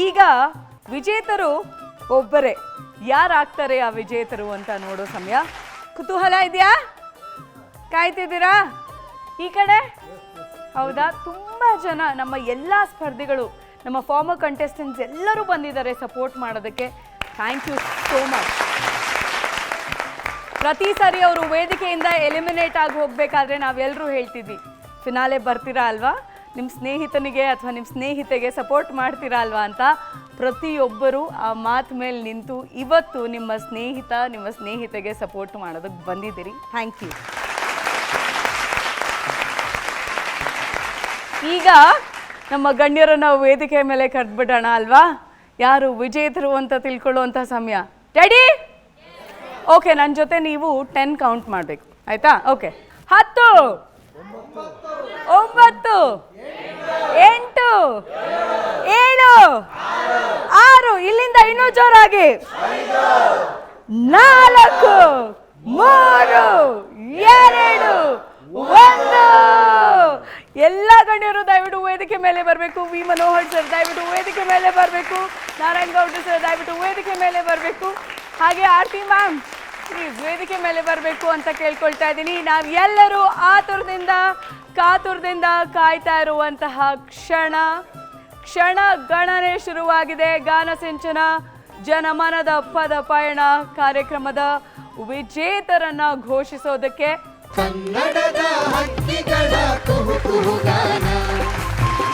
ಈಗ ವಿಜೇತರು ಒಬ್ಬರೇ. ಯಾರಾಗ್ತಾರೆ ಆ ವಿಜೇತರು ಅಂತ ನೋಡೋ ಸಮಯ. ಕುತೂಹಲ ಇದೆಯಾ? ಕಾಯ್ತಿದ್ದೀರಾ? ಈ ಕಡೆ ಹೌದಾ? ತುಂಬ ಜನ ನಮ್ಮ ಎಲ್ಲ ಸ್ಪರ್ಧಿಗಳು, ನಮ್ಮ ಫಾರ್ಮರ್ ಕಂಟೆಸ್ಟೆಂಟ್ಸ್ ಎಲ್ಲರೂ ಬಂದಿದ್ದಾರೆ ಸಪೋರ್ಟ್ ಮಾಡೋದಕ್ಕೆ. Thank you so much. ಪ್ರತಿ ಸಾರಿ ಅವರು ವೇದಿಕೆಯಿಂದ ಎಲಿಮಿನೇಟ್ ಆಗಿ ಹೋಗಬೇಕಾದ್ರೆ ನಾವೆಲ್ಲರೂ ಹೇಳ್ತಿದ್ವಿ, ಫಿನಾಲೆ ಬರ್ತೀರಾ ಅಲ್ವಾ, ನಿಮ್ಮ ಸ್ನೇಹಿತನಿಗೆ ಅಥವಾ ನಿಮ್ಮ ಸ್ನೇಹಿತೆಗೆ ಸಪೋರ್ಟ್ ಮಾಡ್ತೀರಾ ಅಲ್ವಾ ಅಂತ. ಪ್ರತಿಯೊಬ್ಬರು ಆ ಮಾತು ಮೇಲೆ ನಿಂತು ಇವತ್ತು ನಿಮ್ಮ ಸ್ನೇಹಿತ ನಿಮ್ಮ ಸ್ನೇಹಿತೆಗೆ ಸಪೋರ್ಟ್ ಮಾಡೋದಕ್ಕೆ ಬಂದಿದ್ದೀರಿ. Thank you. ಈಗ ನಮ್ಮ ಗಣ್ಯರನ್ನ ವೇದಿಕೆ ಮೇಲೆ ಕರೆದ್ಬಿಡೋಣ ಅಲ್ವಾ? ಯಾರು ವಿಜೇತರು ಅಂತ ತಿಳ್ಕೊಳ್ಳುವಂಥ ಸಮಯ. ರೆಡಿ? ಓಕೆ, ನನ್ನ ಜೊತೆ ನೀವು 10 ಕೌಂಟ್ ಮಾಡಬೇಕು, ಆಯ್ತಾ? ಓಕೆ. 10, 9, 8, 7, 6, ಇಲ್ಲಿಂದ ಇನ್ನೂ ಜೋರಾಗಿ 4, 3, 2, 1. ಎಲ್ಲ ಗಣ್ಯರು ದಯವಿಟ್ಟು ವೇದಿಕೆ ಮೇಲೆ ಬರಬೇಕು. ವಿ ಮನೋಹರ್ ಸರ್ ದಯವಿಟ್ಟು ವೇದಿಕೆ ಮೇಲೆ ಬರಬೇಕು. ನಾರಾಯಣ್ ಗೌಡ್ರು ಸರ್ ದಯವಿಟ್ಟು ವೇದಿಕೆ ಮೇಲೆ ಬರಬೇಕು. ಹಾಗೆ ಆರ್ತಿ ಮ್ಯಾಮ್ ಪ್ಲೀಸ್ ವೇದಿಕೆ ಮೇಲೆ ಬರಬೇಕು ಅಂತ ಕೇಳ್ಕೊಳ್ತಾ ಇದ್ದೀನಿ. ನಾವು ಎಲ್ಲರೂ ಕಾತುರದಿಂದ ಕಾಯ್ತಾ ಇರುವಂತಹ ಕ್ಷಣ ಗಣನೆ ಶುರುವಾಗಿದೆ. ಗಾನ ಸಿಂಚನ ಜನಮನದ ಪದ ಪಯಣ ಕಾರ್ಯಕ್ರಮದ ವಿಜೇತರನ್ನ ಘೋಷಿಸೋದಕ್ಕೆ ಕನ್ನಡದ ಹಕ್ಕಿಗಳ ಕುಹು ಕುಹುಗಾನ,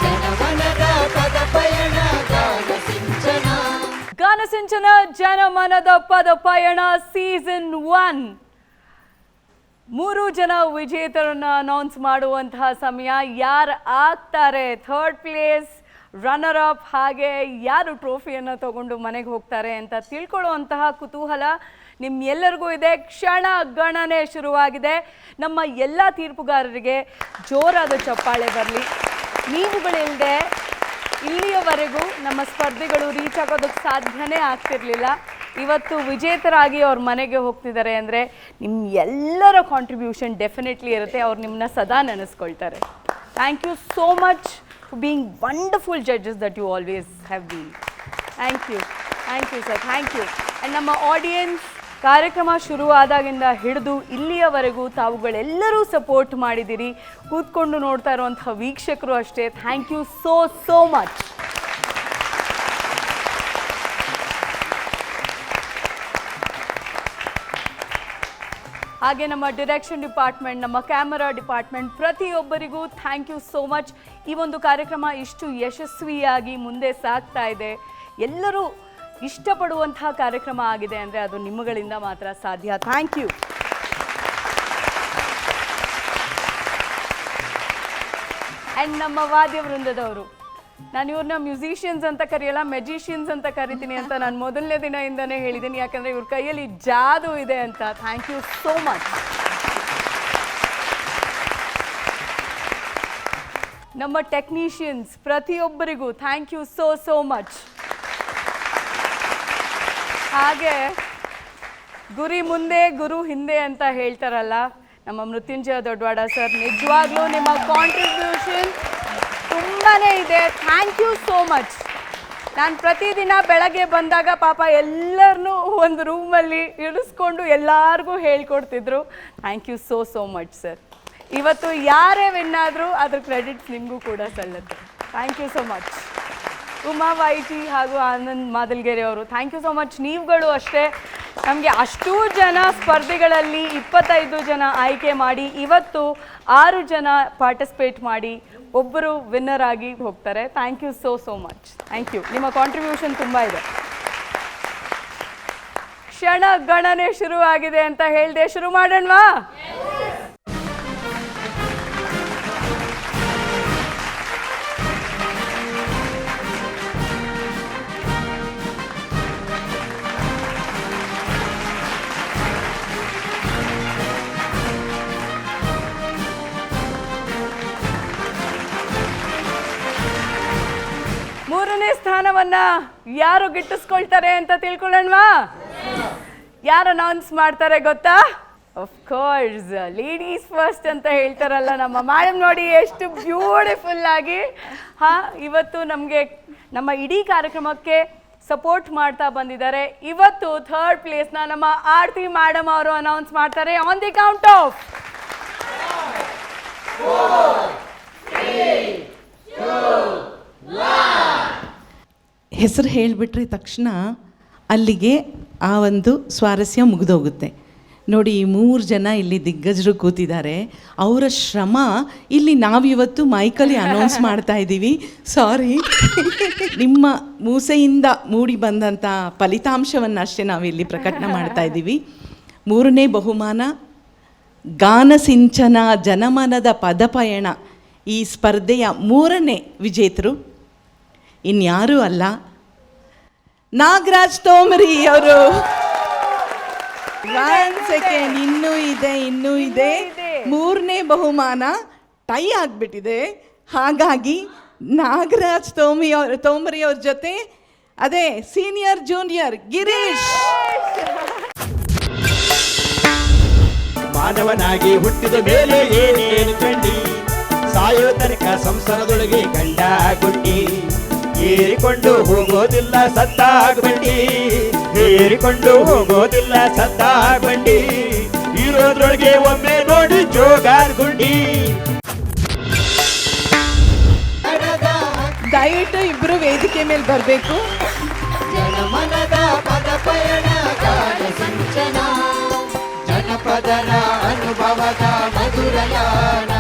ಜನಮನದ ಪದ ಪಯಣ ಗಾನ ಸಿಂಚನ ಜನಮನದ ಪದ ಪಯಣ ಸೀಸನ್ 1. 3 ಜನ ವಿಜೇತರನ್ನ ಅನೌನ್ಸ್ ಮಾಡುವಂತಹ ಸಮಯ. ಯಾರು ಆಗ್ತಾರೆ ಥರ್ಡ್ ಪ್ಲೇಸ್, ರನ್ನರ್ ಅಪ್, ಹಾಗೆ ಯಾರು ಟ್ರೋಫಿಯನ್ನು ತಗೊಂಡು ಮನೆಗೆ ಹೋಗ್ತಾರೆ ಅಂತ ತಿಳ್ಕೊಳ್ಳುವಂತಹ ಕುತೂಹಲ ನಿಮ್ಮೆಲ್ಲರಿಗೂ ಇದೆ. ಕ್ಷಣ ಗಣನೆ ಶುರುವಾಗಿದೆ. ನಮ್ಮ ಎಲ್ಲ ತೀರ್ಪುಗಾರರಿಗೆ ಜೋರಾದ ಚಪ್ಪಾಳೆ ಬರಲಿ. ನೀವುಗಳಿಲ್ಲದೆ ಇಲ್ಲಿಯವರೆಗೂ ನಮ್ಮ ಸ್ಪರ್ಧಿಗಳು ರೀಚ್ ಆಗೋದಕ್ಕೆ ಸಾಧ್ಯನೇ ಆಗ್ತಿರ್ಲಿಲ್ಲ. ಇವತ್ತು ವಿಜೇತರಾಗಿ ಅವ್ರ ಮನೆಗೆ ಹೋಗ್ತಿದ್ದಾರೆ ಅಂದರೆ ನಿಮ್ಮ ಎಲ್ಲರ ಕಾಂಟ್ರಿಬ್ಯೂಷನ್ ಡೆಫಿನೆಟ್ಲಿ ಇರುತ್ತೆ. ಅವ್ರು ನಿಮ್ಮನ್ನ ಸದಾ ನೆನೆಸ್ಕೊಳ್ತಾರೆ. Thank you so much for being wonderful judges that you always have been. Thank you sir, thank you. And ನಮ್ಮ ಆಡಿಯನ್ಸ್, ಕಾರ್ಯಕ್ರಮ ಶುರು ಆದಾಗಿಂದ ಹಿಡಿದು ಇಲ್ಲಿಯವರೆಗೂ ತಾವುಗಳೆಲ್ಲರೂ ಸಪೋರ್ಟ್ ಮಾಡಿದ್ದೀರಿ. ಕೂತ್ಕೊಂಡು ನೋಡ್ತಾ ಇರುವಂತಹ ವೀಕ್ಷಕರು ಅಷ್ಟೇ. Thank you so much. ಹಾಗೆ ನಮ್ಮ ಡೈರೆಕ್ಷನ್ ಡಿಪಾರ್ಟ್ಮೆಂಟ್, ನಮ್ಮ ಕ್ಯಾಮರಾ ಡಿಪಾರ್ಟ್ಮೆಂಟ್, ಪ್ರತಿಯೊಬ್ಬರಿಗೂ ಥ್ಯಾಂಕ್ ಯು ಸೋ ಮಚ್. ಈ ಒಂದು ಕಾರ್ಯಕ್ರಮ ಇಷ್ಟು ಯಶಸ್ವಿಯಾಗಿ ಮುಂದೆ ಸಾಗ್ತಾ ಇದೆ. ಎಲ್ಲರೂ ಇಷ್ಟಪಡುವಂತಹ ಕಾರ್ಯಕ್ರಮ ಆಗಿದೆ ಅಂದರೆ ಅದು ನಿಮ್ಮಗಳಿಂದ ಮಾತ್ರ ಸಾಧ್ಯ. Thank you. ಆ್ಯಂಡ್ ನಮ್ಮ ವಾದ್ಯ ವೃಂದದವರು, ನಾನು ಇವ್ರನ್ನ ಮ್ಯೂಸಿಷಿಯನ್ಸ್ ಅಂತ ಕರೆಯಲ್ಲ, ಮೆಜಿಷಿಯನ್ಸ್ ಅಂತ ಕರಿತೀನಿ ಅಂತ ನಾನು ಮೊದಲನೇ ದಿನದಿಂದನೇ ಹೇಳಿದ್ದೀನಿ. ಯಾಕಂದರೆ ಇವ್ರ ಕೈಯಲ್ಲಿ ಜಾದು ಇದೆ ಅಂತ. Thank you so much. ನಮ್ಮ ಟೆಕ್ನಿಷಿಯನ್ಸ್ ಪ್ರತಿಯೊಬ್ಬರಿಗೂ ಥ್ಯಾಂಕ್ ಯು ಸೋ ಮಚ್. ಹಾಗೆ ಗುರಿ ಮುಂದೆ ಗುರು ಹಿಂದೆ ಅಂತ ಹೇಳ್ತಾರಲ್ಲ, ನಮ್ಮ ಮೃತ್ಯುಂಜಯ ದೊಡ್ಡವಾಡ ಸರ್, ನಿಜವಾಗ್ಲೂ ನಿಮ್ಮ ಕಾಂಟ್ರಿಬ್ಯೂಷನ್ ತುಂಬಾ ಇದೆ. Thank you so much. ನಾನು ಪ್ರತಿದಿನ ಬೆಳಗ್ಗೆ ಬಂದಾಗ ಪಾಪ ಎಲ್ಲರನ್ನೂ ಒಂದು ರೂಮಲ್ಲಿ ಇಳಿಸ್ಕೊಂಡು ಎಲ್ಲರಿಗೂ ಹೇಳ್ಕೊಡ್ತಿದ್ರು. Thank you so much sir. ಇವತ್ತು ಯಾರೇ ವಿನ್ ಆದರೂ ಅದ್ರ ಕ್ರೆಡಿಟ್ಸ್ ನಿಮಗೂ ಕೂಡ ಸಲ್ಲುತ್ತೆ. Thank you so much. Uma ವೈಟಿ ಹಾಗೂ ಆನಂದ್ ಮಾದಲ್ಗೆರೆ ಅವರು, ಥ್ಯಾಂಕ್ ಯು ಸೋ ಮಚ್. ನೀವುಗಳು ಅಷ್ಟೇ, ನಮಗೆ ಅಷ್ಟೂ ಜನ ಸ್ಪರ್ಧೆಗಳಲ್ಲಿ 25 ಜನ ಆಯ್ಕೆ ಮಾಡಿ ಇವತ್ತು 6 ಜನ ಪಾರ್ಟಿಸಿಪೇಟ್ ಮಾಡಿ ಒಬ್ಬರು ವಿನ್ನರ್ ಆಗಿ ಹೋಗ್ತಾರೆ. Thank you so much. Thank you. ನಿಮ್ಮ ಕಾಂಟ್ರಿಬ್ಯೂಷನ್ ತುಂಬ ಇದೆ. ಕ್ಷಣ ಗಣನೆ ಶುರುವಾಗಿದೆ ಅಂತ ಹೇಳಿದೆ. ಶುರು ಮಾಡೋಣವಾ? ಮೂರನೇ ಸ್ಥಾನವನ್ನ ಯಾರು ಗಿಟ್ಟಿಸ್ಕೊಳ್ತಾರೆ ಅಂತ ತಿಳ್ಕೊಳ್ಳೋಣವಾ? ಯಾರು ಅನೌನ್ಸ್ ಮಾಡ್ತಾರೆ ಗೊತ್ತಾ? ಆಫ್ ಕೋರ್ಸ್ ಲೇಡೀಸ್ ಫಸ್ಟ್ ಅಂತ ಹೇಳ್ತಾರಲ್ಲ ನಮ್ಮ ಮೇಡಮ್. ನೋಡಿ ಎಷ್ಟು ಬ್ಯೂಟಿಫುಲ್ ಆಗಿ ಇವತ್ತು ನಮಗೆ ನಮ್ಮ ಇಡೀ ಕಾರ್ಯಕ್ರಮಕ್ಕೆ ಸಪೋರ್ಟ್ ಮಾಡ್ತಾ ಬಂದಿದ್ದಾರೆ. ಇವತ್ತು 3rd ಪ್ಲೇಸ್ನ ನಮ್ಮ ಆರತಿ ಮೇಡಮ್ ಅವರು ಅನೌನ್ಸ್ ಮಾಡ್ತಾರೆ. ಆನ್ ದಿ ಕೌಂಟ್ ಆಫ್ ಹೆಸರು ಹೇಳಿಬಿಟ್ರೆ ತಕ್ಷಣ ಅಲ್ಲಿಗೆ ಆ ಒಂದು ಸ್ವಾರಸ್ಯ ಮುಗಿದೋಗುತ್ತೆ. ನೋಡಿ, ಈ 3 ಜನ ಇಲ್ಲಿ ದಿಗ್ಗಜರು ಕೂತಿದ್ದಾರೆ. ಅವರ ಶ್ರಮ ಇಲ್ಲಿ ನಾವಿವತ್ತು ಮೈಕಲ್ಲಿ ಅನೌನ್ಸ್ ಮಾಡ್ತಾ ಇದ್ದೀವಿ. ಸಾರಿ, ನಿಮ್ಮ ಮೂಸೆಯಿಂದ ಮೂಡಿ ಬಂದಂಥ ಫಲಿತಾಂಶವನ್ನು ಅಷ್ಟೇ ನಾವಿಲ್ಲಿ ಪ್ರಕಟಣೆ ಮಾಡ್ತಾ ಇದ್ದೀವಿ. 3ನೇ ಬಹುಮಾನ ಗಾನಸಿಂಚನ ಜನಮನದ ಪದಪಯಣ. ಈ ಸ್ಪರ್ಧೆಯ 3ನೇ ವಿಜೇತರು ಇನ್ಯಾರೂ ಅಲ್ಲ, ನಾಗರಾಜ್ ತೋಮರಿ ಅವರು. 1 ಸೆಕೆಂಡ್, ಇನ್ನೂ ಇದೆ. 3ನೇ ಬಹುಮಾನ ಟೈ ಆಗಿಬಿಟ್ಟಿದೆ. ಹಾಗಾಗಿ ನಾಗರಾಜ್ ತೋಮರಿ ಅವ್ರ ಜೊತೆ ಅದೇ ಸೀನಿಯರ್ ಜೂನಿಯರ್ ಗಿರೀಶ್. ಮಾನವನಾಗಿ ಹುಟ್ಟಿದ ಮೇಲೆ ಏನೇನು ಕಂಡಿ, ಸಾಯೋ ತನಕ ಸಂಸಾರದೊಳಗೆ ಗಂಡ ಗುಂಡಿ, ಏರಿಕೊಂಡು ಹೋಗೋದಿಲ್ಲ ಸತ್ತಾಗ್ಬಂಡಿ, ಏರಿಕೊಂಡು ಹೋಗೋದಿಲ್ಲ ಸತ್ತಾಗ್ಬಂಡಿ, ಇರೋದ್ರೊಳಗೆ ಒಮ್ಮೆ ನೋಡಿ ಜೋಗಾರ್ ಗುಂಡಿ. ದಯವಿಟ್ಟು ಇಬ್ರು ವೇದಿಕೆ ಮೇಲೆ ಬರಬೇಕು. ಜನಮನದ ಪದ ಪಯಣ ಗಾನ ಸಿಂಚನ, ಜನಪದರ ಅನುಭವದ ಮಧುರಯಾನ,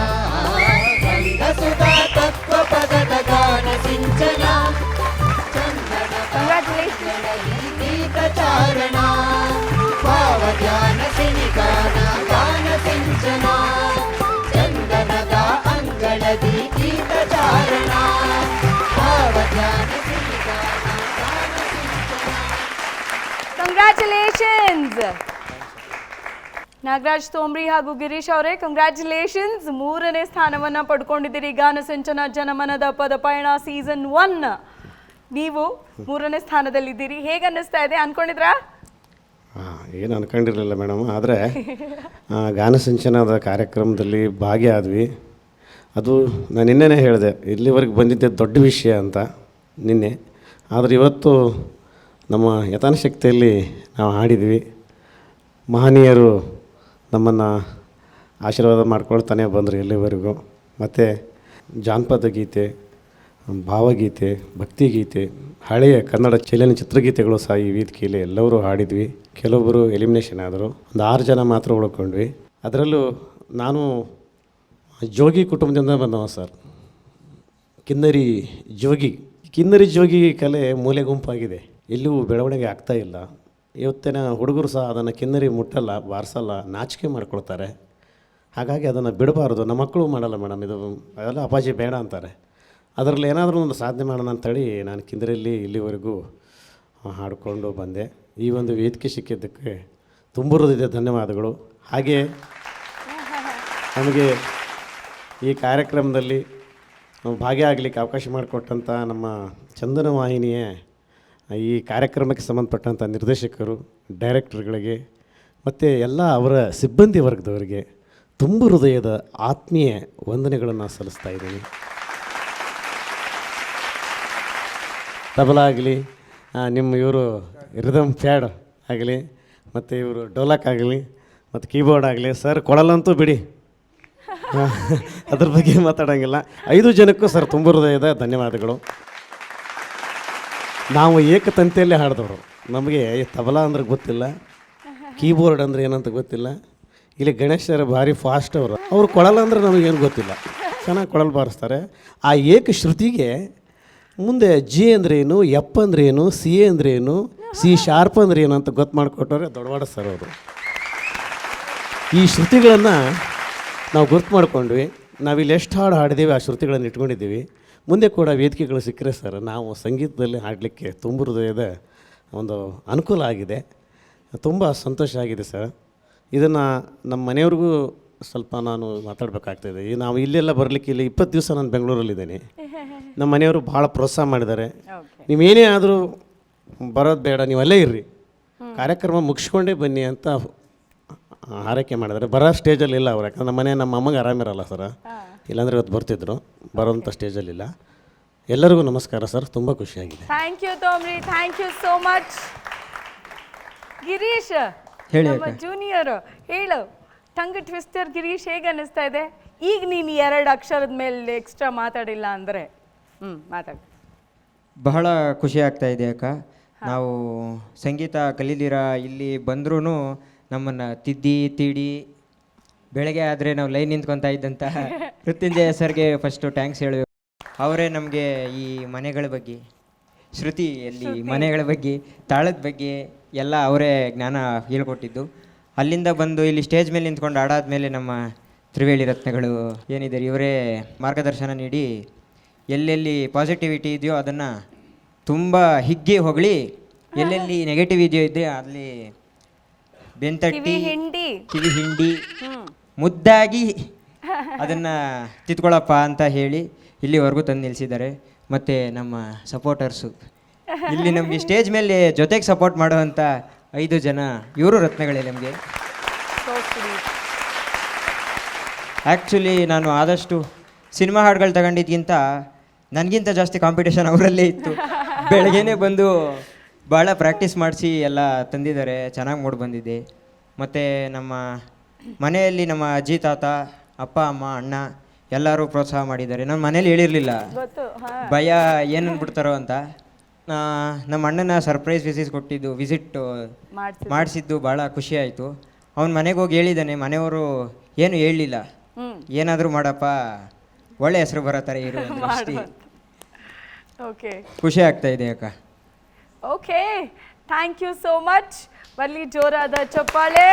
ಗಂಧಸುಧಾ ತತ್ವ ಪದದ ಗಾನ ಸಿಂಚನ, ಗೀತ ಚಾರಣ, ಭಾವ ಧ್ಯಾನ ಸಿನಿಗಾನ ಗಾನ ಸಿಂಚನ, ಚಂದನದ ಅಂಗಳದಿ ಗೀತ ಚಾರಣ, ಭಾವ ಧ್ಯಾನ ಸಿನಿಗಾನ ಗಾನ ಸಿಂಚನ. ಕಂಗ್ರ್ಯಾಚುಲೇಷನ್ಸ್ ನಾಗರಾಜ್ ತೋಮ್ರಿ ಹಾಗೂ ಗಿರೀಶ್ ಅವರೇ, ಕಂಗ್ರ್ಯಾಚುಲೇಷನ್ಸ್. 3ನೇ ಸ್ಥಾನವನ್ನು ಪಡ್ಕೊಂಡಿದ್ದೀರಿ ಗಾನಸಿಂಚನ ಜನಮನದ ಪದಪಯಣ ಸೀಸನ್ 1. ನೀವು 3ನೇ ಸ್ಥಾನದಲ್ಲಿದ್ದೀರಿ. ಹೇಗೆ ಅನ್ನಿಸ್ತಾ ಇದೆ? ಅನ್ಕೊಂಡಿದ್ರಾ? ಏನು ಅನ್ಕೊಂಡಿರಲಿಲ್ಲ ಮೇಡಮ್, ಆದರೆ ಗಾನಸಿಂಚನದ ಕಾರ್ಯಕ್ರಮದಲ್ಲಿ ಭಾಗಿಯಾದ್ವಿ. ಅದು ನಾನು ನಿನ್ನೆನೇ ಹೇಳಿದೆ, ಇಲ್ಲಿವರೆಗೆ ಬಂದಿದ್ದೆ ದೊಡ್ಡ ವಿಷಯ ಅಂತ ನಿನ್ನೆ. ಆದರೆ ಇವತ್ತು ನಮ್ಮ ಯಥಾಶಕ್ತಿಯಲ್ಲಿ ನಾವು ಹಾಡಿದ್ವಿ. ಮಹನೀಯರು ನಮ್ಮನ್ನು ಆಶೀರ್ವಾದ ಮಾಡ್ಕೊಳ್ತಾನೆ ಬಂದರು ಎಲ್ಲಿವರೆಗೂ. ಮತ್ತು ಜಾನಪದ ಗೀತೆ, ಭಾವಗೀತೆ, ಭಕ್ತಿಗೀತೆ, ಹಳೆಯ ಕನ್ನಡ ಚಲನಚಿತ್ರಗೀತೆಗಳು ಸಹ ಈ ವೇದಿಕೆಯಲ್ಲಿ ಎಲ್ಲರೂ ಹಾಡಿದ್ವಿ. ಕೆಲವೊಬ್ಬರು ಎಲಿಮಿನೇಷನ್ ಆದರು, ಒಂದು 6 ಜನ ಮಾತ್ರ ಉಳ್ಕೊಂಡ್ವಿ. ಅದರಲ್ಲೂ ನಾನು ಜೋಗಿ ಕುಟುಂಬದಿಂದ ಬಂದವ ಸರ್. ಕಿನ್ನರಿ ಜೋಗಿ ಕಲೆ ಮೂಲೆ ಗುಂಪಾಗಿದೆ, ಎಲ್ಲೂ ಬೆಳವಣಿಗೆ ಆಗ್ತಾಯಿಲ್ಲ. ಇವತ್ತಿನ ಹುಡುಗರು ಸಹ ಅದನ್ನು ಕಿನ್ನರಿ ಮುಟ್ಟಲ್ಲ, ಬಾರಿಸಲ್ಲ, ನಾಚಿಕೆ ಮಾಡ್ಕೊಳ್ತಾರೆ. ಹಾಗಾಗಿ ಅದನ್ನು ಬಿಡಬಾರ್ದು. ನಮ್ಮ ಮಕ್ಕಳು ಮಾಡಲ್ಲ ಮೇಡಮ್, ಇದು ಅದೆಲ್ಲ ಅಪ್ಪಾಜಿ ಬೇಡ ಅಂತಾರೆ. ಅದರಲ್ಲಿ ಏನಾದರೂ ಒಂದು ಸಾಧನೆ ಮಾಡೋಣ ಅಂತೇಳಿ ನಾನು ಕಿನ್ನರಿಯಲ್ಲಿ ಇಲ್ಲಿವರೆಗೂ ಹಾಡಿಕೊಂಡು ಬಂದೆ. ಈ ಒಂದು ವೇದಿಕೆ ಸಿಕ್ಕಿದ್ದಕ್ಕೆ ತುಂಬುವುದಿದೆ ಧನ್ಯವಾದಗಳು. ಹಾಗೆ ನಮಗೆ ಈ ಕಾರ್ಯಕ್ರಮದಲ್ಲಿ ಭಾಗಿಯಾಗಲಿಕ್ಕೆ ಅವಕಾಶ ಮಾಡಿಕೊಟ್ಟಂಥ ನಮ್ಮ ಚಂದನ ವಾಹಿನಿಯ ಈ ಕಾರ್ಯಕ್ರಮಕ್ಕೆ ಸಂಬಂಧಪಟ್ಟಂಥ ನಿರ್ದೇಶಕರು, ಡೈರೆಕ್ಟರ್ಗಳಿಗೆ ಮತ್ತು ಎಲ್ಲ ಅವರ ಸಿಬ್ಬಂದಿ ವರ್ಗದವರಿಗೆ ತುಂಬ ಹೃದಯದ ಆತ್ಮೀಯ ವಂದನೆಗಳನ್ನು ಸಲ್ಲಿಸ್ತಾ ಇದ್ದೀನಿ. ತಬಲಾ ಆಗಲಿ, ನಿಮ್ಮ ಇವರು ರಿದಮ್ ಪ್ಯಾಡ್ ಆಗಲಿ, ಮತ್ತು ಇವರು ಡೋಲಕ್ ಆಗಲಿ, ಮತ್ತು ಕೀಬೋರ್ಡ್ ಆಗಲಿ, ಸರ್ ಕೊಡಲ್ಲಂತೂ ಬಿಡಿ, ಅದ್ರ ಬಗ್ಗೆ ಮಾತಾಡೋಂಗಿಲ್ಲ. 5 ಜನಕ್ಕೂ ಸರ್ ತುಂಬ ಹೃದಯದ ಧನ್ಯವಾದಗಳು. ನಾವು ಏಕತಂತೆಯಲ್ಲೇ ಹಾಡಿದವರು. ನಮಗೆ ತಬಲಾ ಅಂದ್ರೆ ಗೊತ್ತಿಲ್ಲ, ಕೀಬೋರ್ಡ್ ಅಂದರೆ ಏನಂತ ಗೊತ್ತಿಲ್ಲ. ಇಲ್ಲಿ ಗಣೇಶರ ಭಾರಿ ಫಾಸ್ಟ್ ಅವ್ರು ಕೊಡಲ್ಲ ಅಂದರೆ ನಮಗೇನು ಗೊತ್ತಿಲ್ಲ, ಚೆನ್ನಾಗಿ ಕೊಡಲು ಬಾರಿಸ್ತಾರೆ. ಆ ಏಕ ಶ್ರುತಿಗೆ ಮುಂದೆ ಜಿ ಅಂದ್ರೇನು, ಎಫ್ ಅಂದ್ರೇನು, ಸಿ ಅಂದ್ರೇನು, ಸಿ ಶಾರ್ಪ್ ಅಂದ್ರೆ ಏನು ಅಂತ ಗೊತ್ತು ಮಾಡಿಕೊಟ್ಟವ್ರೆ ದೊಡ್ಡವಾಡ ಸರ್ ಅವರು. ಈ ಶ್ರುತಿಗಳನ್ನು ನಾವು ಗುರ್ತು ಮಾಡ್ಕೊಂಡ್ವಿ. ನಾವಿಲ್ಲಿ ಎಷ್ಟು ಹಾಡು ಹಾಡಿದ್ದೀವಿ ಆ ಶ್ರುತಿಗಳನ್ನು ಇಟ್ಕೊಂಡಿದ್ದೀವಿ. ಮುಂದೆ ಕೂಡ ವೇದಿಕೆಗಳು ಸಿಕ್ಕರೆ ಸರ್ ನಾವು ಸಂಗೀತದಲ್ಲಿ ಹಾಡಲಿಕ್ಕೆ ತುಂಬ ಹೃದಯದ ಒಂದು ಅನುಕೂಲ ಆಗಿದೆ. ತುಂಬ ಸಂತೋಷ ಆಗಿದೆ ಸರ್. ಇದನ್ನು ನಮ್ಮ ಮನೆಯವ್ರಿಗೂ ಸ್ವಲ್ಪ ನಾನು ಮಾತಾಡಬೇಕಾಗ್ತಾಯಿದೆ. ನಾವು ಇಲ್ಲೆಲ್ಲ ಬರಲಿಕ್ಕೆ ಇಲ್ಲಿ 20 ದಿವಸ ನಾನು ಬೆಂಗಳೂರಲ್ಲಿದ್ದೇನೆ. ನಮ್ಮ ಮನೆಯವರು ಭಾಳ ಪ್ರೋತ್ಸಾಹ ಮಾಡಿದ್ದಾರೆ. ನೀವೇನೇ ಆದರೂ ಬರೋದು ಬೇಡ, ನೀವು ಅಲ್ಲೇ ಇರ್ರಿ, ಕಾರ್ಯಕ್ರಮ ಮುಗಿಸ್ಕೊಂಡೇ ಬನ್ನಿ ಅಂತ ಹಾರೈಕೆ ಮಾಡಿದ್ದಾರೆ. ಬರೋ ಸ್ಟೇಜಲ್ಲಿ ಇಲ್ಲ ಅವ್ರು, ಯಾಕಂದ್ರೆ ನಮ್ಮ ಅಮ್ಮಗೆ ಆರಾಮಿರಲ್ಲ ಸರ್, ಇಲ್ಲಾಂದರೆ ಇವತ್ತು ಬರ್ತಿದ್ರು, ಬರೋಂಥ ಸ್ಟೇಜಲ್ಲಿಲ್ಲ. ಎಲ್ಲರಿಗೂ ನಮಸ್ಕಾರ ಸರ್, ತುಂಬ ಖುಷಿಯಾಗಿದೆ. ಥ್ಯಾಂಕ್ ಯು ತೋಮ್ರಿ, thank you so much. Girish, ಹೇಳಿ ನಮ್ಮ ಜೂನಿಯರ್, ಹೇಳು ಟಂಗ್ ಟ್ವಿಸ್ಟರ್ ಗಿರೀಶ್ ಹೇಗೆ ಅನ್ನಿಸ್ತಾ ಇದೆ? ಈಗ ನೀನು 2 ಅಕ್ಷರದ ಮೇಲೆ ಎಕ್ಸ್ಟ್ರಾ ಮಾತಾಡಿಲ್ಲ ಅಂದರೆ ಮಾತಾಡಿ. ಬಹಳ ಖುಷಿ ಆಗ್ತಾ ಇದೆ ಅಕ್ಕ. ನಾವು ಸಂಗೀತ ಕಲೀದಿರ ಇಲ್ಲಿ ಬಂದ್ರೂ ನಮ್ಮನ್ನು ತಿದ್ದಿ ತೀಡಿ ಬೆಳಗ್ಗೆ ಆದರೆ ನಾವು ಲೈನ್ ನಿಂತ್ಕೊತಾ ಇದ್ದಂತಹ ಮೃತ್ಯುಂಜಯ ಸರ್ಗೆ ಫಸ್ಟು ಟ್ಯಾಂಕ್ಸ್ ಹೇಳಬೇಕು. ಅವರೇ ನಮಗೆ ಈ ಮನೆಗಳ ಬಗ್ಗೆ, ಶ್ರುತಿಯಲ್ಲಿ ಮನೆಗಳ ಬಗ್ಗೆ, ತಾಳದ ಬಗ್ಗೆ ಎಲ್ಲ ಅವರೇ ಜ್ಞಾನ ಹೇಳ್ಕೊಟ್ಟಿದ್ದು. ಅಲ್ಲಿಂದ ಬಂದು ಇಲ್ಲಿ ಸ್ಟೇಜ್ ಮೇಲೆ ನಿಂತ್ಕೊಂಡು ಆಡಾದ್ಮೇಲೆ ನಮ್ಮ ತ್ರಿವೇಳಿ ರತ್ನಗಳು ಏನಿದ್ದಾರೆ ಇವರೇ ಮಾರ್ಗದರ್ಶನ ನೀಡಿ ಎಲ್ಲೆಲ್ಲಿ ಪಾಸಿಟಿವಿಟಿ ಇದೆಯೋ ಅದನ್ನು ತುಂಬ ಹಿಗ್ಗಿ ಹೊಗಳಿ, ಎಲ್ಲೆಲ್ಲಿ ನೆಗೆಟಿವ್ ಇದೆಯೋ ಇದ್ದರೆ ಅಲ್ಲಿ ಬೆಂತಟ್ಟಿ ಕಿವಿ ಹಿಂಡಿ ಮುದ್ದಾಗಿ ಅದನ್ನು ತಿದ್ಕೊಳ್ಳಪ್ಪ ಅಂತ ಹೇಳಿ ಇಲ್ಲಿವರೆಗೂ ತಂದು ನಿಲ್ಲಿಸಿದ್ದಾರೆ. ಮತ್ತು ನಮ್ಮ ಸಪೋರ್ಟರ್ಸು ಇಲ್ಲಿ ನಮಗೆ ಸ್ಟೇಜ್ ಮೇಲೆ ಜೊತೆಗೆ ಸಪೋರ್ಟ್ ಮಾಡುವಂಥ 5 ಜನ ಇವರು ರತ್ನಗಳೇ ನಮಗೆ. ಆ್ಯಕ್ಚುಲಿ ನಾನು ಆದಷ್ಟು ಸಿನಿಮಾ ಹಾಡುಗಳು ತಗೊಂಡಿದ್ಗಿಂತ ನನಗಿಂತ ಜಾಸ್ತಿ ಕಾಂಪಿಟೇಷನ್ ಅವರಲ್ಲೇ ಇತ್ತು. ಬೆಳಗ್ಗೆನೇ ಬಂದು ಭಾಳ ಪ್ರಾಕ್ಟೀಸ್ ಮಾಡಿಸಿ ಎಲ್ಲ ತಂದಿದ್ದಾರೆ, ಚೆನ್ನಾಗಿ ಮೂಡಿ ಬಂದಿದೆ. ಮತ್ತು ನಮ್ಮ ಮನೆಯಲ್ಲಿ ನಮ್ಮ ಅಜ್ಜಿ ತಾತ, ಅಪ್ಪ ಅಮ್ಮ, ಅಣ್ಣ ಎಲ್ಲರೂ ಪ್ರೋತ್ಸಾಹ ಮಾಡಿದ್ದಾರೆ. ನಾನು ಮನೇಲಿ ಹೇಳಿರಲಿಲ್ಲ, ಭಯ ಏನು ಅಂದ್ಬಿಡ್ತಾರೋ ಅಂತ. ನಮ್ಮ ಅಣ್ಣನ ಸರ್ಪ್ರೈಸ್ ವಿಸಿಟ್ ಮಾಡಿಸಿದ್ದು ಭಾಳ ಖುಷಿ ಆಯಿತು. ಅವ್ನ ಮನೆಗೆ ಹೋಗಿ ಹೇಳಿದ್ದಾನೆ, ಮನೆಯವರು ಏನು ಹೇಳಲಿಲ್ಲ, ಏನಾದರೂ ಮಾಡಪ್ಪ ಒಳ್ಳೆ ಹೆಸರು ಬರೋ ಥರ ಇರು ಅಷ್ಟೇ. ಖುಷಿ ಆಗ್ತಾ ಇದೆ ಅಕ್ಕ. Okay, thank you so much. ಬರಲಿ ಜೋರಾದ ಚಪ್ಪಾಳೆ.